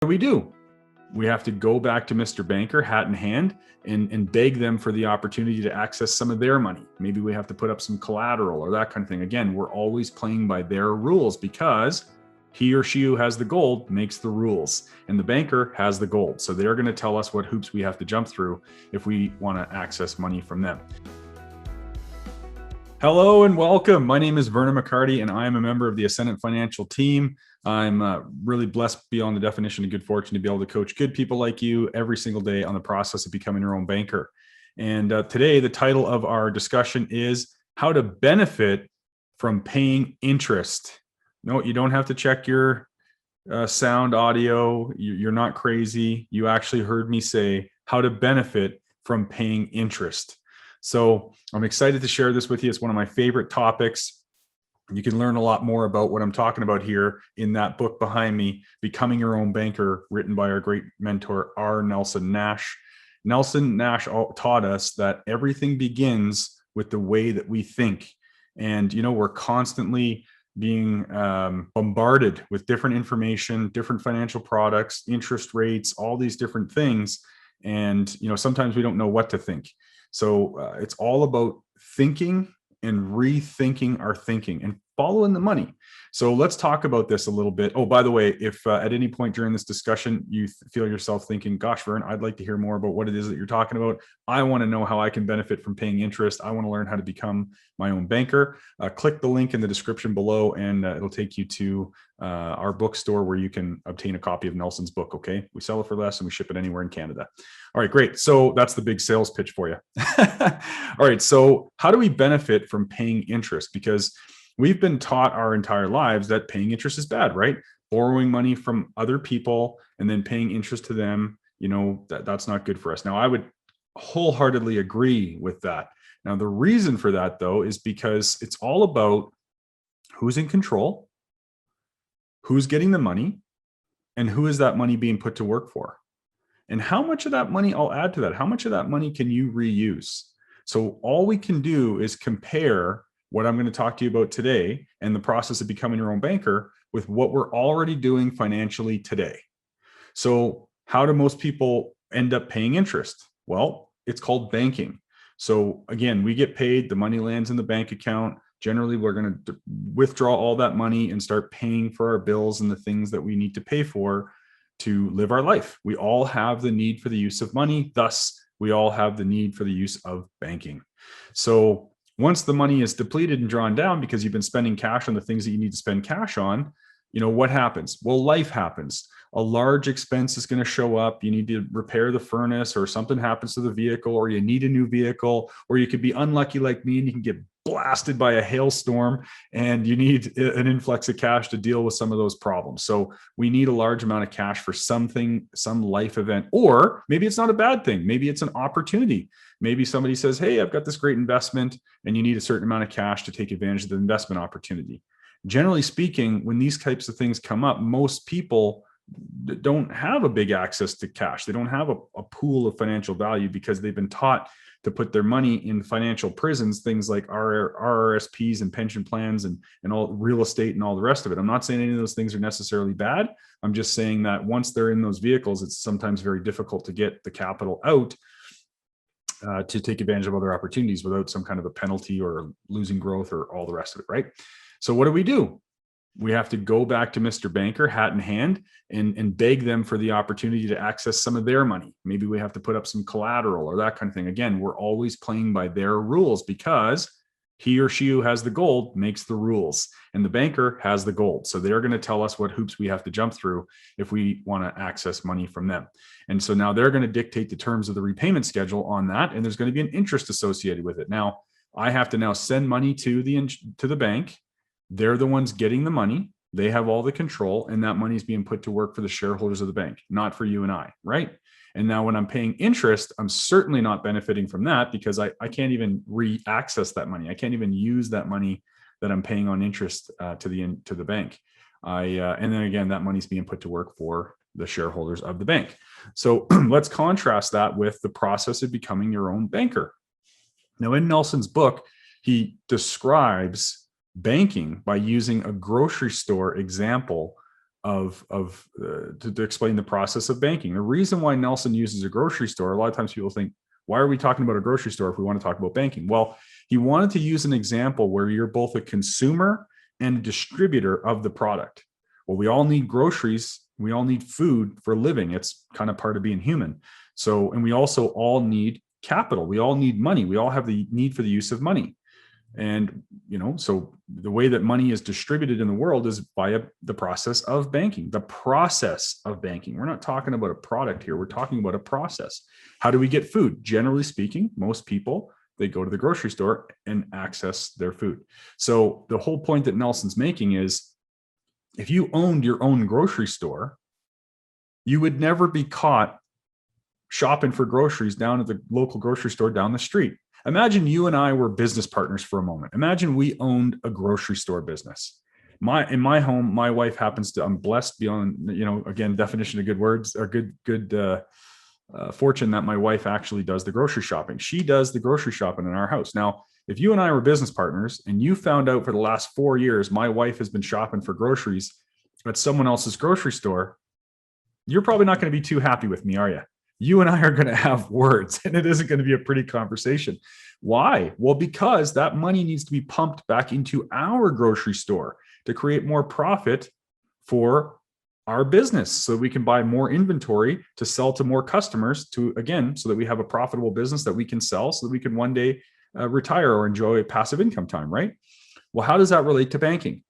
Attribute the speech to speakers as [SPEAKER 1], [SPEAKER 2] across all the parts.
[SPEAKER 1] do we do? We have to go back to Mr. Banker, hat in hand, and beg them for the opportunity to access some of their money. Maybe we have to put up some collateral or that kind of thing. Again, we're always playing by their rules because he or she who has the gold makes the rules, and the banker has the gold. So they're going to tell us what hoops we have to jump through if we want to access money from them. Hello and welcome. My name is Vern McCarty, and I am a member of the Ascendant financial team. I'm really blessed beyond the definition of good fortune to be able to coach good people like you every single day on the process of becoming your own banker. And today, the title of our discussion is how to benefit from paying interest. No, you don't have to check your sound audio. You're not crazy. You actually heard me say how to benefit from paying interest. So I'm excited to share this with you. It's one of my favorite topics. You can learn a lot more about what I'm talking about here in that book behind me, Becoming Your Own Banker, written by our great mentor, R. Nelson Nash. Nelson Nash taught us that everything begins with the way that we think. And, you know, we're constantly being bombarded with different information, different financial products, interest rates, all these different things. And, you know, sometimes we don't know what to think. So it's all about thinking and rethinking our thinking and following the money. So let's talk about this a little bit. Oh, by the way, if at any point during this discussion, you feel yourself thinking, gosh, Vern, I'd like to hear more about what it is that you're talking about. I want to know how I can benefit from paying interest. I want to learn how to become my own banker. Click the link in the description below and it'll take you to our bookstore where you can obtain a copy of Nelson's book. Okay. We sell it for less and we ship it anywhere in Canada. All right, great. So that's the big sales pitch for you. All right. So how do we benefit from paying interest? Because we've been taught our entire lives that paying interest is bad, right? Borrowing money from other people and then paying interest to them, you know, that's not good for us. Now, I would wholeheartedly agree with that. Now, the reason for that, though, is because it's all about who's in control, who's getting the money, and who is that money being put to work for. And how much of that money, I'll add to that, how much of that money can you reuse? So all we can do is compare what I'm going to talk to you about today and the process of becoming your own banker with what we're already doing financially today. So how do most people end up paying interest? Well, it's called banking. So again, we get paid, the money lands in the bank account. Generally, we're going to withdraw all that money and start paying for our bills and the things that we need to pay for to live our life. We all have the need for the use of money. Thus, we all have the need for the use of banking. So once the money is depleted and drawn down because you've been spending cash on the things that you need to spend cash on, you know, what happens? Well, life happens. A large expense is going to show up. You need to repair the furnace, or something happens to the vehicle, or you need a new vehicle, or you could be unlucky like me and you can get blasted by a hailstorm and you need an influx of cash to deal with some of those problems. So we need a large amount of cash for something, some life event, or maybe it's not a bad thing. Maybe it's an opportunity. Maybe somebody says, hey, I've got this great investment, and you need a certain amount of cash to take advantage of the investment opportunity. Generally speaking, when these types of things come up, most people don't have a big access to cash. They don't have a pool of financial value because they've been taught to put their money in financial prisons, things like RRSPs and pension plans and all real estate and all the rest of it. I'm not saying any of those things are necessarily bad. I'm just saying that once they're in those vehicles, it's sometimes very difficult to get the capital out to take advantage of other opportunities without some kind of a penalty or losing growth or all the rest of it, right? So what do? We have to go back to Mr. Banker, hat in hand, and beg them for the opportunity to access some of their money. Maybe we have to put up some collateral or that kind of thing. Again, we're always playing by their rules because he or she who has the gold makes the rules, and the banker has the gold. So they're going to tell us what hoops we have to jump through if we want to access money from them. And so now they're going to dictate the terms of the repayment schedule on that, and there's going to be an interest associated with it. Now, I have to now send money to the bank. They're the ones getting the money. They have all the control, and that money is being put to work for the shareholders of the bank, not for you and I, right? And now when I'm paying interest, I'm certainly not benefiting from that because I can't even re-access that money. I can't even use that money that I'm paying on interest to the bank. And then again, that money's being put to work for the shareholders of the bank. So let's contrast that with the process of becoming your own banker. Now, in Nelson's book, he describes banking by using a grocery store example to explain the process of banking. The reason why Nelson uses a grocery store, a lot of times people think, why are we talking about a grocery store if we want to talk about banking? Well, he wanted to use an example where you're both a consumer and a distributor of the product. Well, we all need groceries. We all need food for living. It's kind of part of being human. So, and we also all need capital. We all need money. We all have the need for the use of money. And, so the way that money is distributed in the world is via the process of banking, the process of banking. We're not talking about a product here. We're talking about a process. How do we get food? Generally speaking, most people, they go to the grocery store and access their food. So the whole point that Nelson's making is, if you owned your own grocery store, you would never be caught shopping for groceries down at the local grocery store down the street. Imagine you and I were business partners for a moment. Imagine we owned a grocery store business. In my home, my wife happens to, I'm blessed beyond, again, definition of good words or good fortune that my wife actually does the grocery shopping. She does the grocery shopping in our house. Now, if you and I were business partners and you found out for the last 4 years, my wife has been shopping for groceries at someone else's grocery store, you're probably not going to be too happy with me, are you? You and I are going to have words, and it isn't going to be a pretty conversation. Why? Well, because that money needs to be pumped back into our grocery store to create more profit for our business so we can buy more inventory to sell to more customers so that we have a profitable business that we can sell so that we can one day retire or enjoy passive income time, right? Well, how does that relate to banking?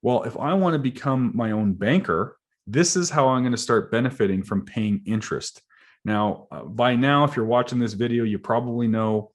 [SPEAKER 1] Well, if I want to become my own banker, this is how I'm going to start benefiting from paying interest. Now, by now, if you're watching this video, you probably know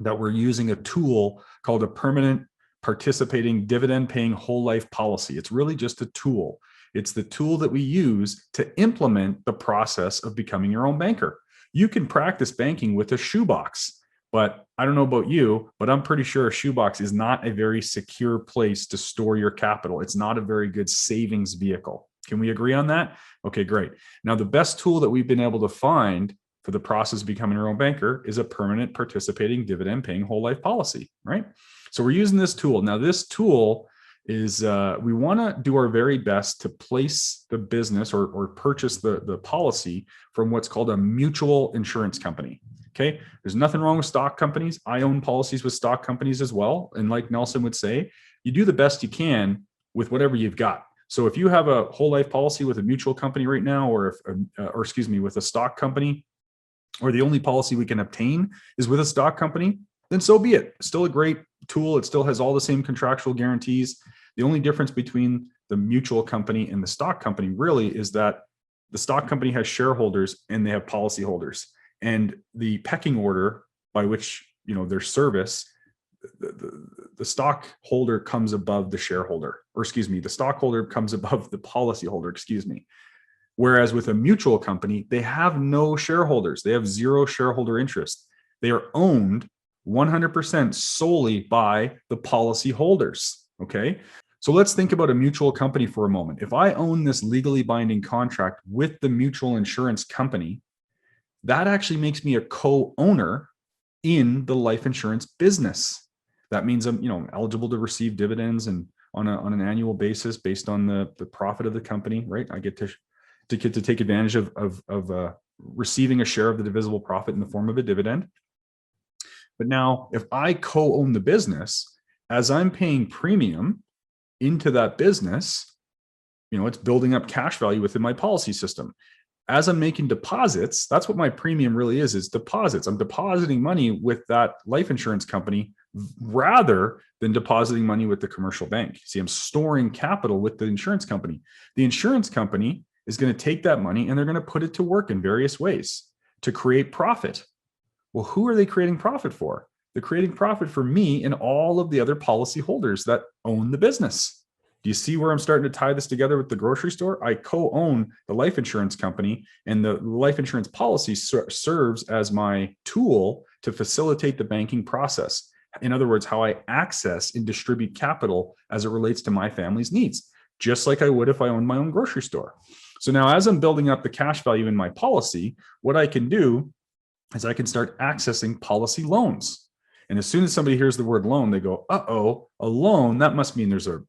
[SPEAKER 1] that we're using a tool called a permanent participating dividend-paying whole life policy. It's really just a tool. It's the tool that we use to implement the process of becoming your own banker. You can practice banking with a shoebox, but I don't know about you, but I'm pretty sure a shoebox is not a very secure place to store your capital. It's not a very good savings vehicle. Can we agree on that? Okay, great. Now, the best tool that we've been able to find for the process of becoming your own banker is a permanent participating dividend-paying whole life policy, right? So we're using this tool. Now, this tool is we want to do our very best to place the business or purchase the policy from what's called a mutual insurance company. Okay, there's nothing wrong with stock companies. I own policies with stock companies as well. And like Nelson would say, you do the best you can with whatever you've got. So if you have a whole life policy with a mutual company right now, with a stock company, or the only policy we can obtain is with a stock company, then so be it. Still a great tool. It still has all the same contractual guarantees. The only difference between the mutual company and the stock company really is that the stock company has shareholders and they have policy holders. And the pecking order by which, their service, the stockholder comes above the shareholder, the stockholder comes above the policy holder, Whereas with a mutual company, they have no shareholders. They have zero shareholder interest. They are owned 100% solely by the policy holders. Okay. So let's think about a mutual company for a moment. If I own this legally binding contract with the mutual insurance company, that actually makes me a co-owner in the life insurance business. That means I'm, eligible to receive dividends and on an annual basis based on the profit of the company, right? I get to take advantage of receiving a share of the divisible profit in the form of a dividend. But now, if I co-own the business, as I'm paying premium into that business, it's building up cash value within my policy system. As I'm making deposits, that's what my premium really is deposits. I'm depositing money with that life insurance company rather than depositing money with the commercial bank. See, I'm storing capital with the insurance company. The insurance company is going to take that money and they're going to put it to work in various ways to create profit. Well, who are they creating profit for? They're creating profit for me and all of the other policy holders that own the business. Do you see where I'm starting to tie this together with the grocery store? I co-own the life insurance company, and the life insurance policy serves as my tool to facilitate the banking process. In other words, how I access and distribute capital as it relates to my family's needs, just like I would if I owned my own grocery store. So now as I'm building up the cash value in my policy, what I can do is I can start accessing policy loans. And as soon as somebody hears the word loan, they go, uh-oh, a loan, that must mean there's a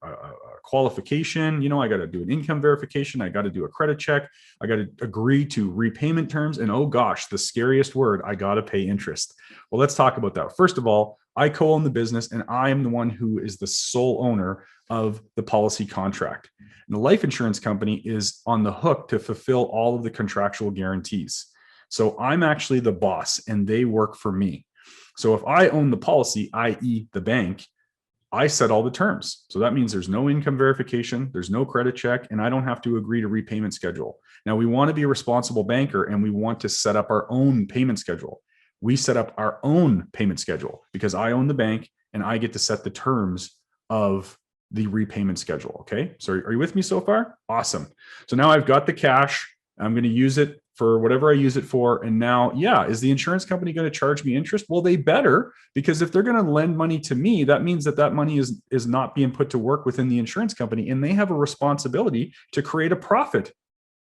[SPEAKER 1] qualification. I got to do an income verification. I got to do a credit check. I got to agree to repayment terms. And oh gosh, the scariest word, I got to pay interest. Well, let's talk about that. First of all, I co-own the business and I am the one who is the sole owner of the policy contract. And the life insurance company is on the hook to fulfill all of the contractual guarantees. So I'm actually the boss and they work for me. So if I own the policy, i.e. the bank, I set all the terms. So that means there's no income verification, there's no credit check, and I don't have to agree to repayment schedule. Now we want to be a responsible banker and we want to set up our own payment schedule. We set up our own payment schedule because I own the bank and I get to set the terms of the repayment schedule. Okay. So are you with me so far? Awesome. So now I've got the cash. I'm going to use it for whatever I use it for. And now, is the insurance company going to charge me interest? Well, they better, because if they're going to lend money to me, that means that money is not being put to work within the insurance company. And they have a responsibility to create a profit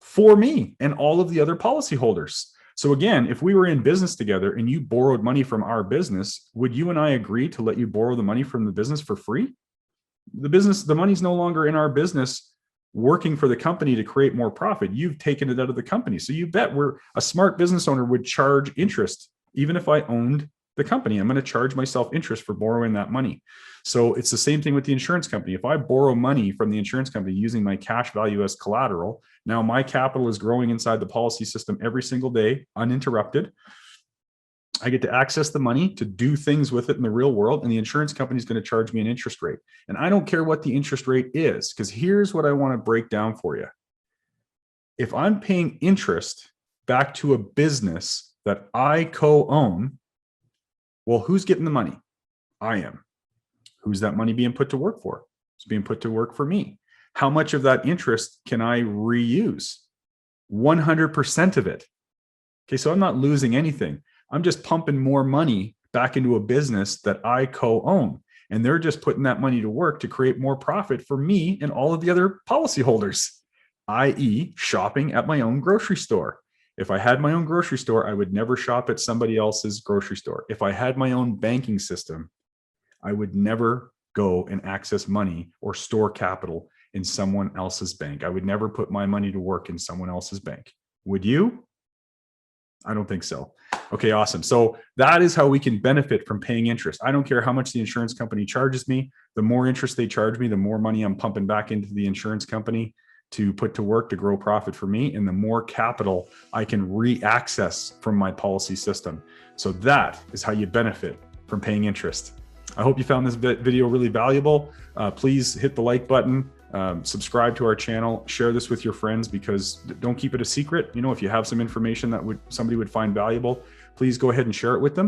[SPEAKER 1] for me and all of the other policyholders. So again, if we were in business together and you borrowed money from our business, would you and I agree to let you borrow the money from the business for free? The money's no longer in our business working for the company to create more profit. You've taken it out of the company. So you bet a smart business owner would charge interest. Even if I owned the company, I'm going to charge myself interest for borrowing that money. So it's the same thing with the insurance company. If I borrow money from the insurance company using my cash value as collateral, now my capital is growing inside the policy system every single day, uninterrupted. I get to access the money to do things with it in the real world, and the insurance company is going to charge me an interest rate. And I don't care what the interest rate is, because here's what I want to break down for you. If I'm paying interest back to a business that I co-own, well, who's getting the money? I am. Who's that money being put to work for? It's being put to work for me. How much of that interest can I reuse? 100% of it. Okay, so I'm not losing anything. I'm just pumping more money back into a business that I co-own. And they're just putting that money to work to create more profit for me and all of the other policyholders, i.e. shopping at my own grocery store. If I had my own grocery store, I would never shop at somebody else's grocery store. If I had my own banking system, I would never go and access money or store capital in someone else's bank. I would never put my money to work in someone else's bank. Would you? I don't think so. Okay, awesome. So that is how we can benefit from paying interest. I don't care how much the insurance company charges me. The more interest they charge me, the more money I'm pumping back into the insurance company to put to work to grow profit for me, and the more capital I can re-access from my policy system. So that is how you benefit from paying interest. I hope you found this video really valuable. Please hit the like button, subscribe to our channel, share this with your friends, because don't keep it a secret. If you have some information that somebody would find valuable, please go ahead and share it with them.